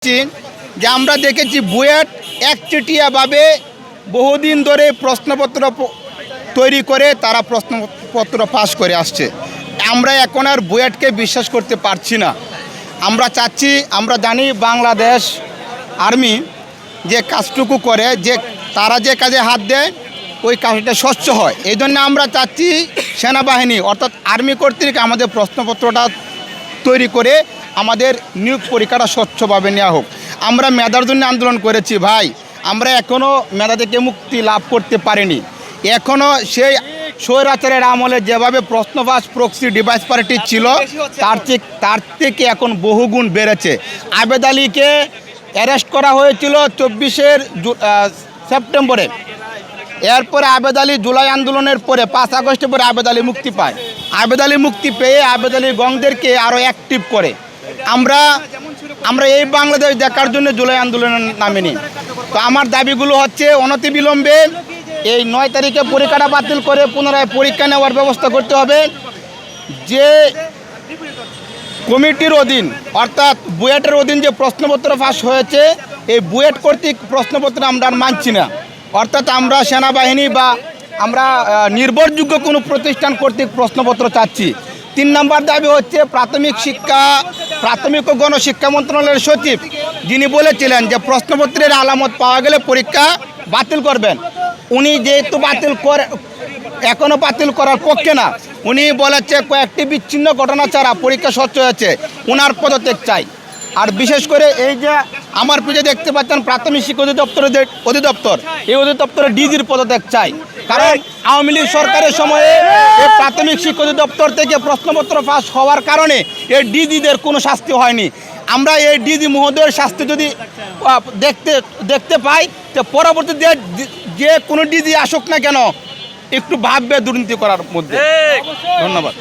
যে আমরা দেখেছি বুয়েট একচেটিয়াভাবে বহুদিন ধরে প্রশ্নপত্র তৈরি করে তারা প্রশ্নপত্র পাশ করে আসছে। আমরা এখন আর বুয়েটকে বিশ্বাস করতে পারছি না। আমরা চাচ্ছি, আমরা জানি বাংলাদেশ আর্মি যে কাজটুকু করে, যে তারা যে কাজে হাত দেয় ওই কাজটা স্বচ্ছ হয়। এই জন্য আমরা চাচ্ছি সেনাবাহিনী অর্থাৎ আর্মি কর্তৃক আমাদের প্রশ্নপত্রটা তৈরি করে আমাদের নিয়োগ পরীক্ষাটা স্বচ্ছভাবে নেওয়া হোক। আমরা মেধার জন্য আন্দোলন করেছি ভাই, আমরা এখনও মেধা থেকে মুক্তি লাভ করতে পারিনি। এখনও সেই স্বৈরাচারের আমলে যেভাবে প্রশ্নবাস প্রক্সি ডিভাইস পার্টি ছিল তার থেকে এখন বহুগুণ বেড়েছে। আবেদ আলীকে অ্যারেস্ট করা হয়েছিল 24 সেপ্টেম্বরে। এরপরে আবেদ আলী জুলাই আন্দোলনের পরে 5 আগস্টের পরে আবেদ আলী মুক্তি পায়। আবেদ আলী মুক্তি পেয়ে আবেদ আলী গংদেরকে আরও অ্যাক্টিভ করে। আমরা এই বাংলাদেশ দেখার জন্য জুলাই আন্দোলনে নামিনি। তো আমার দাবিগুলো হচ্ছে অনতিবিলম্বে এই 9 তারিখে পরীক্ষাটা বাতিল করে পুনরায় পরীক্ষা নেওয়ার ব্যবস্থা করতে হবে। যে কমিটির অধীন অর্থাৎ বুয়েটের অধীন যে প্রশ্নপত্র ফাঁস হয়েছে, এই বুয়েট কর্তৃক প্রশ্নপত্র আমরা আর মানছি না। অর্থাৎ আমরা সেনাবাহিনী বা আমরা নির্ভরযোগ্য কোনো প্রতিষ্ঠান কর্তৃক প্রশ্নপত্র চাচ্ছি। 3 নম্বর দাবি হচ্ছে প্রাথমিক ও গণশিক্ষা মন্ত্রণালয়ের সচিব যিনি বলেছিলেন যে প্রশ্নপত্রের আলামত পাওয়া গেলে পরীক্ষা বাতিল করবেন, উনি যেহেতু এখনও বাতিল করার পক্ষে না, উনি বলেছে কয়েকটি বিচ্ছিন্ন ঘটনা ছাড়া পরীক্ষা স্বচ্ছ হয়েছে, ওনার পদত্যাগ চাই। আর বিশেষ করে এই যে আমার পিছিয়ে দেখতে পাচ্ছেন প্রাথমিক শিক্ষা অধিদপ্তরের যে অধিদপ্তর, এই অধিদপ্তরের ডিজির পদত্যাগ চাই। কারণ আওয়ামী লীগ সরকারের সময়ে এই প্রাথমিক শিক্ষা অধিদপ্তর থেকে প্রশ্নপত্র ফাঁস হওয়ার কারণে এই ডিজিদের কোনো শাস্তি হয়নি। আমরা এই ডিজি মহোদয়ের শাস্তি যদি দেখতে পাই, তো পরবর্তীতে যে কোনো ডিজি আসুক না কেন একটু ভাববে দুর্নীতি করার মধ্যে। ধন্যবাদ।